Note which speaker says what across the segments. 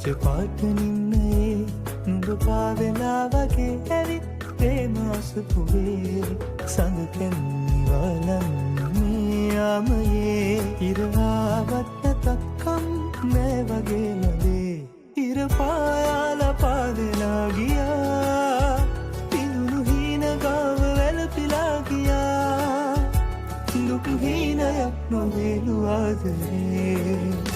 Speaker 1: පිච්ච පාට නින්නයේ නුඹ පාවෙලා වගේ ඇවිත් ප්‍රේමාසපුවේ සඳ කැන්නිවලන්නේ යාමයේ ඉරාවත් නැතක්කම් නෑ වගේ නදේ ඉර පායාල පාවෙලා ගියා පිඳුණු හීන ගාව වැළපිලා ගියා දුක් හීනයක් නොවේලු ආදරේ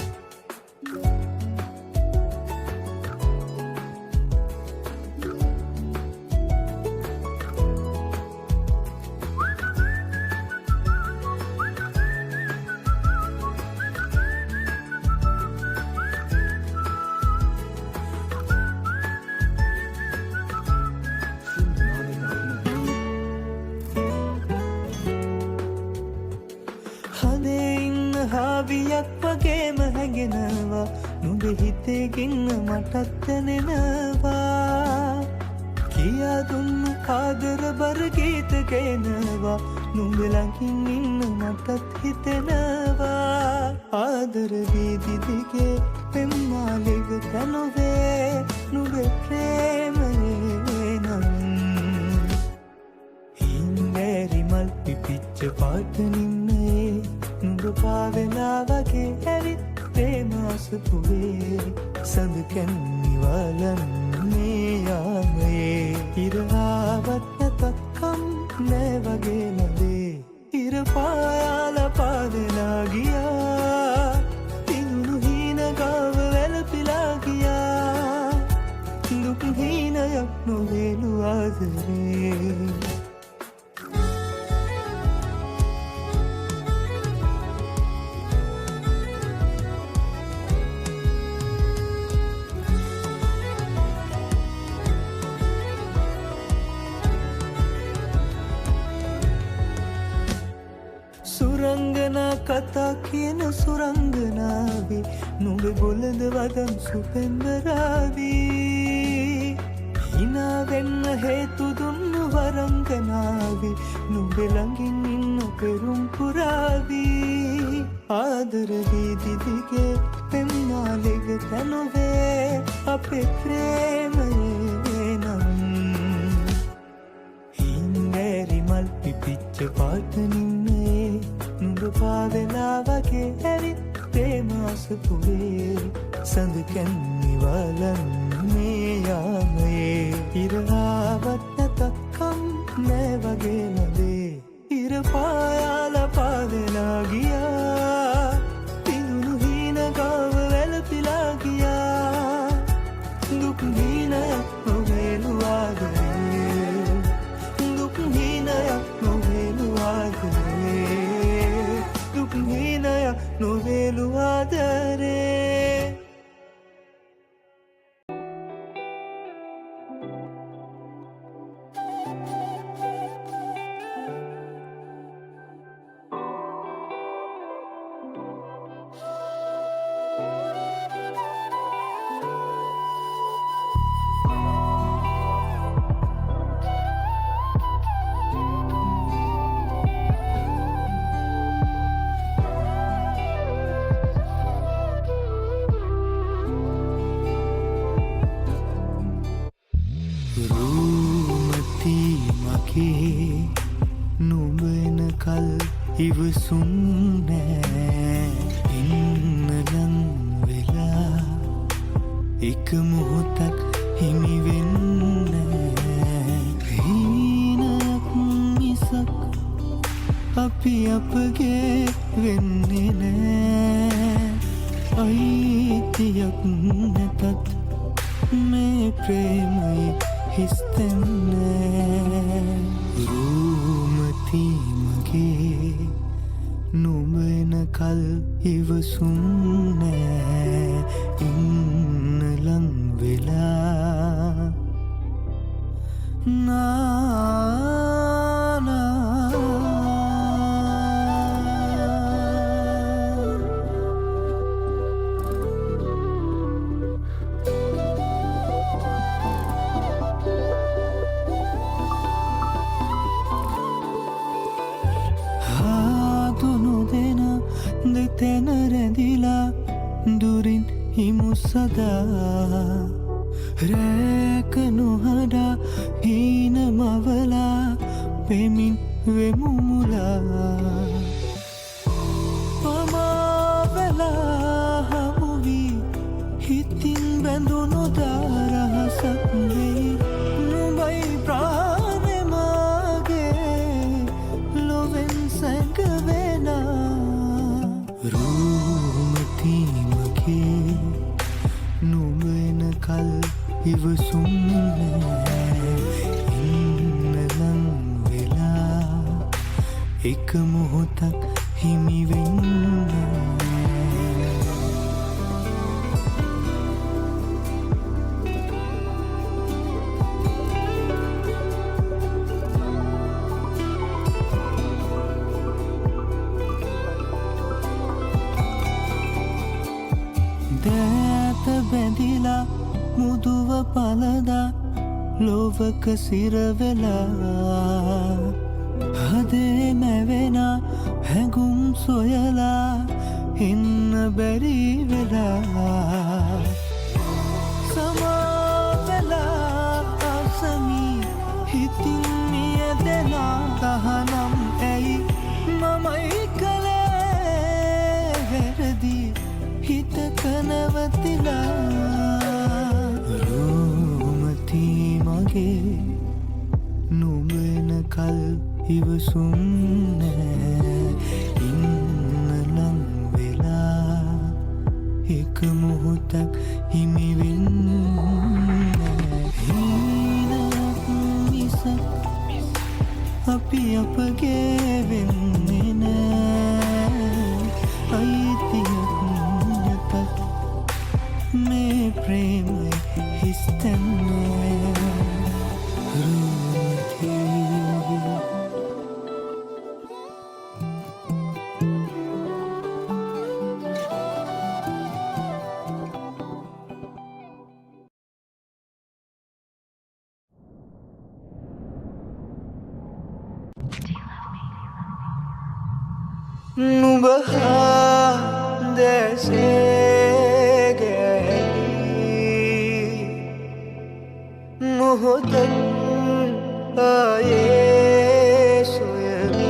Speaker 1: හාවියක් වගේම හැඟෙනවා නුඹ හිතේ ගින්න මටත් දැනෙනවා කියා දුන්නු ආදර බර ගීත ගේනවා නුඹ ළඟින් ඉන්න මටත් හිතෙනවා ආදර වීදි දිගේ පෙම්මාලෙව තනොවේ නුඹ ප්‍රේමයේ නම් හින්දෑරි මල් පිපිච්ච පාට නින්නයේ නුඹ පාවෙලා වගේ ඇවිත් ප්‍රේමාසපුවේ සඳ කැන්නිවලන්නේ යාමයේ ඉරාවත් නැතක්කම් නෑ වගේ නදේ ඉර පායාල පාවෙලා ගියා පිඳුණු හීන ගාව වැළපිලා ගියා දුක් හීනයක් නොවේලු ආදරේ සුරංගනා කතා කියන සුරංගනාවී නුඹ බොළඳ වදන් සුපෙන්බරාවී හිනා වෙන්න හේතු දුන්නු වරංගනාවී නුඹ ළඟින් ඉන්න පෙරුම් පුරාවී ආදර වීදි දිගේ පෙම්මාලෙව තනොවේ අපේ ප්‍රේමයේ නම් හින්දෑරි මල් පිපිච්ච පාට නින්නයේ නුඹ පාවෙලා වගේ ඇවිත් ප්‍රේමාසපුවේ සඳ කැන්නිවලන්නේ යාමයේ ඉරාවත් නැතක්කම් නෑ වගේ නදේ ඉර පායාල පාවෙලා ගියා පිඳුණු හීන ගාව වැළපිලා ගියා දුක් හීනයක් නොවේලු ආදරේ දුක් හීනයක් නොවේලු ආදරේ දුක් හීනයක් නොවේලු ආදරේ නුඹ එනකල් ඉවසුම් නෑ ඉන්න ලං වෙලා එක මොහොතක් හිමි වෙන්නෑ හීනයක් මිසක් අපි අපගේ වෙන්නේ නෑ අයිතියක් නැතත් මේ ප්‍රේමයි හිස්තැන්නෑ රූමති මගේ නුඹ එනකල් ඉවසුම් නෑ ඉන්න ලං වෙලා දෙතැන රැඳිලා දුරින් හිමු සදා රැක නොහඩා හීන මවලා පෙමින් වෙමු මුලා පමාවෙලා හමුවී හිතින් බැඳුණු දාරහසක් වෙයි නුඹයි ප්‍රාණෙමාගේ ලොවෙන් සැඟවෙනා රූමතිමගේ නුඹ එනකල් ඉවසුම් නෑ ඉන්නලං වෙලා එක මොහොතක් හිමි වෙන්නේ දෑත බැඳිලා මුදුව පලදා ලෝවක සිරවෙලා හදේ මැවෙනා හැඟුම් සොයලා එන්න බැරි වෙලා සමාවෙලා අසමි හිතින් මියදෙනා තහනම් ඇයි මමයි කළේ වැරදි හිතක නැවතිලා රූමති මගේ නුඹ එනකල් ඉවසුම් නෑ ඉන්නලං වෙලා එක මොහොතක් හිමි වෙන්නේ හීනක් මිසක් අපි අපගේ වෙන්නේ නෑ අයිතියක් නැතත් මේ ප්‍රේමය හිස්තන්නේ රූමති නුඹ හා දැසේ ගැලී මොහොතක් ආයේ සොයමි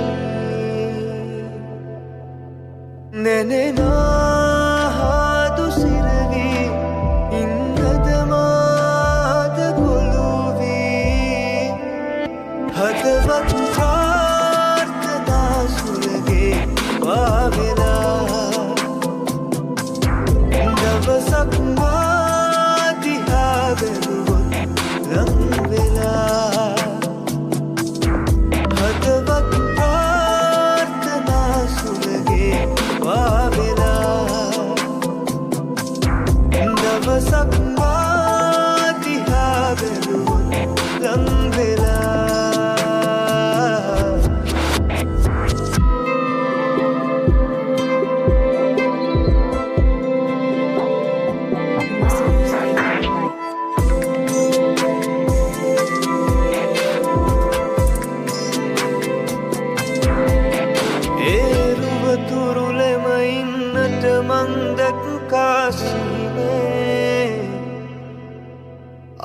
Speaker 1: නැනෙනා හාදු සිරවී ඉන්නද මාද කොළුවී හදවත් ප්‍රාර්ථනා සුලගේ පාවෙලා දවසක් මාදිහා බැලුවොත් ලංවෙලා හදවත් ප්‍රාර්ථනා සුලගේ පාවෙලා දවසක් මාදිහා බැලුවොත් ලංවෙලා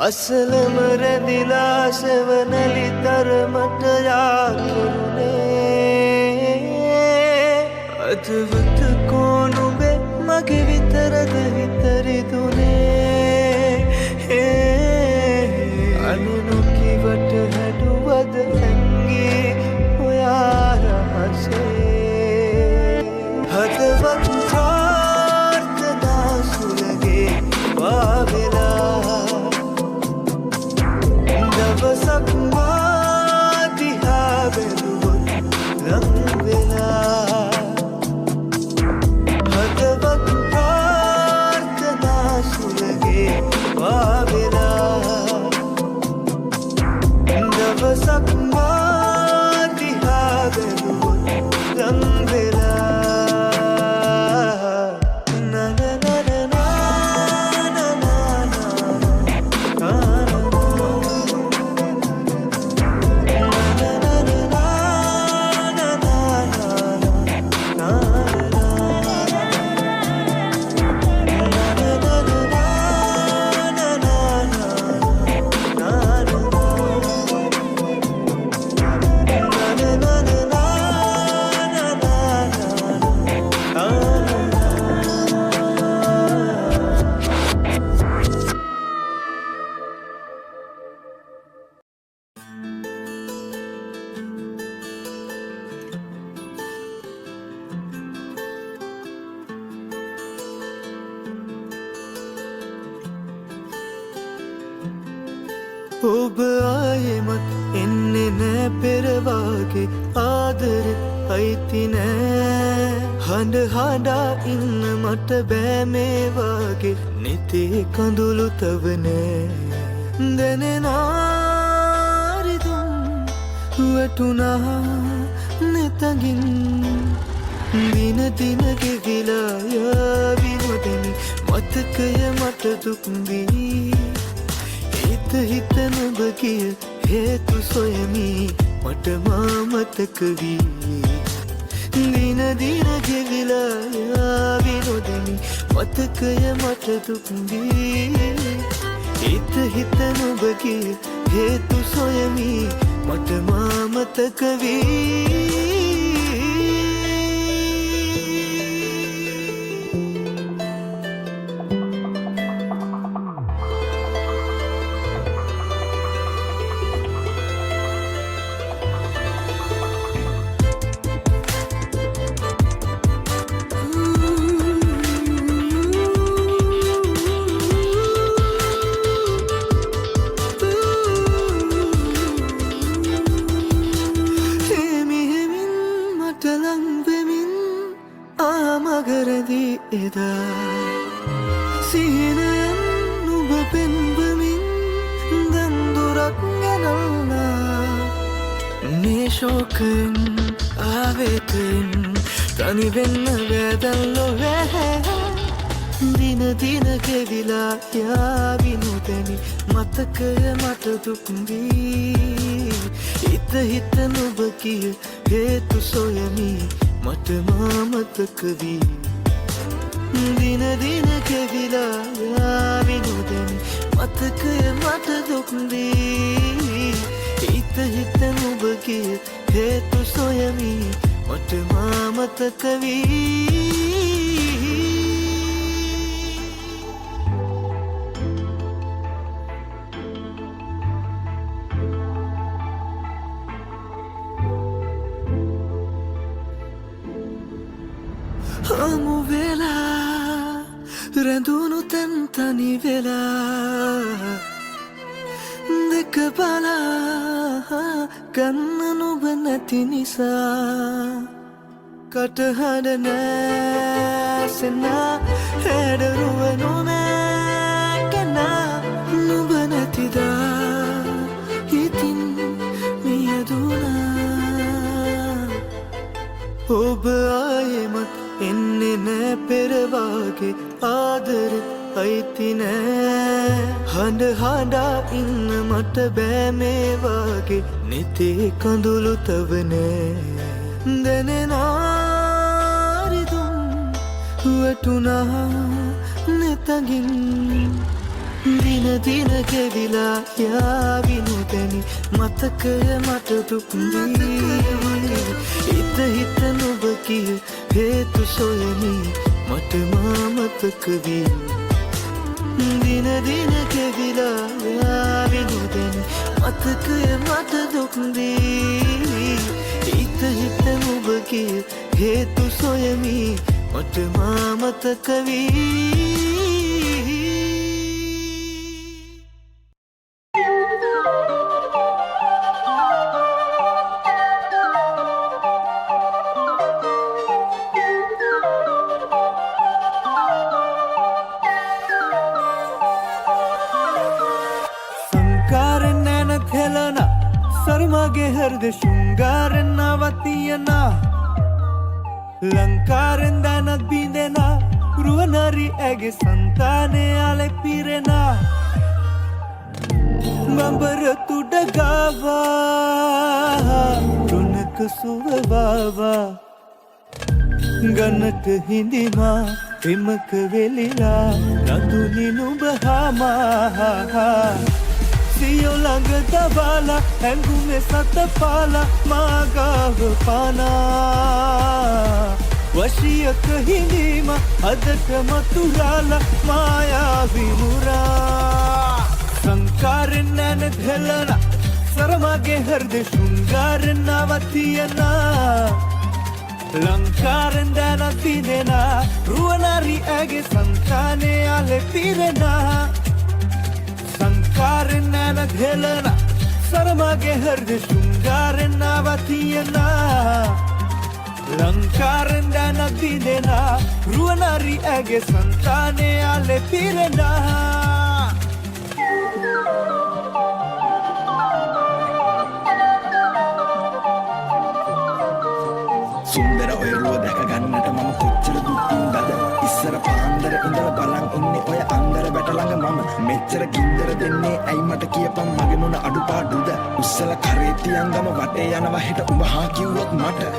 Speaker 1: අසලම රැඳිලා සෙවනලි තරමට යාතුරුනේ අදවත කෝනුබේ මගේ විතරද හිතරිදුනේ අනුනුකිවට හැඩුවද හැංගී ඔයා රහසේ හදවත් ප්‍රාර්ථනා සුලගේ පාවෙලා දවසක් මාදිහා බැලුවොත් ලංවෙලා හදවත් ප්‍රාර්ථනා සුල ඔබ ආයෙමත් එන්නේ නෑ පෙර වාගේ ආදරෙත් අයිති නෑ හඬ හඬා ඉන්න මට බෑ මේ වාගේ නිතේ කඳුළු තව නෑ දැනෙනා රිදුම් වැටුණා නෙතගින් දින දින ගෙවිලා යාවි නොදෙමි මතකය මට දුක් දී හිත නුඹ කිය හේතු සොයමි මට මා මතක වී දින දින ගෙවිලා යාවි නොදෙමි මතකය මට දුක් දී හිත නුඹ කිය හේතු සොයමි මට මා මතක වී මගරදී එදා සිහිනයන් නුඹ පෙන්වමින් දැන් දුරක් ගෙනල්ලා මේ ශෝකයෙන් ආවේගයෙන් තනි වෙන්න බැදන් ලොවේ දින දින ගෙවිලා යාවි නොදෙමි මතකය මට දුක් දී හිත නුඹ කිය හේතු සොයමි මට මා මතක වී දින දින ගෙවිලා යාවි නොදෙමි මතකය මට දුක් දී හිත නුඹ කිය හේතු සොයමි මට මා මතක වී හමු වෙලා රැඳුණු තැන් තනි වෙලා දෙක බලා ගන්න නුඹ නැති නිසා කටහඬ නෑසෙනා හැඩරුව නොමෑකෙනා නුඹ නැතිදා හිතින් මියදුනා ඔබ ආයෙමත් එන්නේ නෑ පෙර වාගේ ආදරෙත් අයිති නෑ හඬ හඬා ඉන්න මට බෑ මේ වාගේ නිතේ කඳුළු තව නෑ දැනෙනා රිදුම් වැටුණා නෙතගින් දින දින ගෙවිලා යාවි නොදෙමි මතකය මට දුක් දී හිත නුඹ කිය හේතු සොයමි මට මා මතක වී දින දින ගෙවිලා යාවි නොදෙමි මතකය මට දුක් දී හිත නුඹ කිය හේතු සොයමි මට මා මතක වී सरमागे हृदय शृंगारन नवतियना लंकारन दानत बिंदेना रुवनारी एगे संताने आले पीरेना बंबर तुडगावा रुनक सुववावा गनट हिंदीमा हिमक वेलिला नंदुनी नुबहामा सियो लंग दबाला हैंगू में सत पाला मागाव पाना वशियक हिंदीमा हदत मतुराला माया विमुरा संकार नैन घलना सरमागे हृदय शृंगार नवतियना लंकार दाना पीदेना रुवनारी आगे संताने आले पीरेना සංකාරෙන් නෑන හෙලන සරමගේ හෘද ශෘංගාරෙන් නවතියනා ලංකාරෙන් දැන තිදෙනා රුවනරි ඇගේ සංතානය අලෙ පිරෙනා
Speaker 2: සුන්දර ඔයරුව දැක ගන්නට මම කොච්චර දුක්ින්දද ඉස්සර පාන්දර ඉඳලා බලන් ඉන්නේ ඔය අන්දර වැටළඟ මම මෙච්චර කින්දර දෙන්නේ ඇයි මට කියපන් මගේ මොන අඩුපාඩුද උස්සල කරේ තියන් ගම වටේ යනවා හෙට උඹ හා කිව්වොත් මට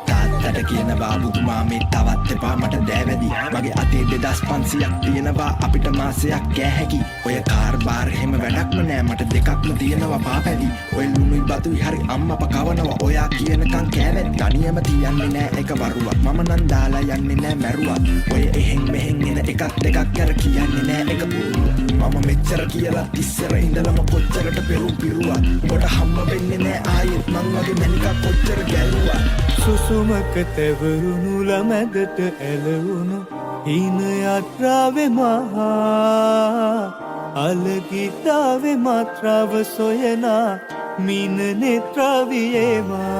Speaker 2: තාත්තට කියනවා බුදුමා මේ තවත් එපා මට දෑවැදි මගේ අතේ 2500ක් තියෙනවා අපිට මාසයක් කෑ හැකි ඔය කාර් බාර් හැම වැඩක්ම නෑ මට දෙකක්ම තියෙනවා පාපැදි ඔය ලුණුයි බතුයි හරි අම්මප කවනවා ඔයා කියනකන් කෑවැත් තනියම තියන්නේ නෑ එක වරුවක් මම නම් දාලා යන්නේ නෑ මැරුවක් ඔය එහෙන් මෙහෙන් එන එකක් දෙකක් කර කියන්නේ නෑ එක පුරුව මම මෙච්චර කියලා ඉස්සර ඉඳලම කොච්චරට පෙරු පිරුවා උඹට හම්බ වෙන්නේ නෑ ආයෙත් මං වගේ මැනිකක් කොච්චර ගැලුවා
Speaker 1: සුසුමක තැවරුණු ළමැදට ඇලවුණු හීන යත්‍රාවේ මහා අලගිතාවේ මාත්‍රාව සොයනා මීන නෙත්‍රාවියේමා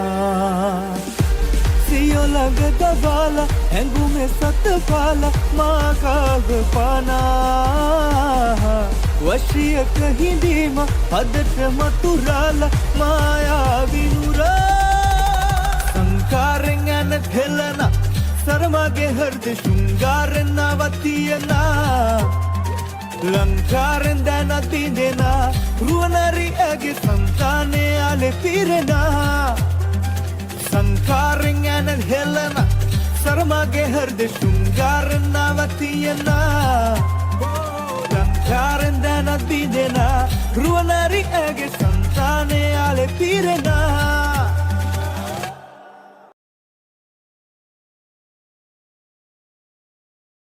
Speaker 1: සියොළඟ දබාලා ඇඟුමෙ සතපාලා මාකාව පානා වශියක හිඳීම හදට මතුරාලා මායාවිනුරා සංකාරෙන් ඇන හෙලන සරමගේ හෘද ශෘංගාරෙන් නවතියනා ලංකාරෙන් දැන තිදෙනා රුවනරි ඇගේ සංතානය අලෙ පිරෙනා සංකාරෙන් ඇන හෙලන සරමගේ හෘද ශෘංගාරෙන් නවතියනා ලංකාරෙන් දැන තිදෙනා රුවනරි ඇගේ සංතානය අලෙ පිරෙනා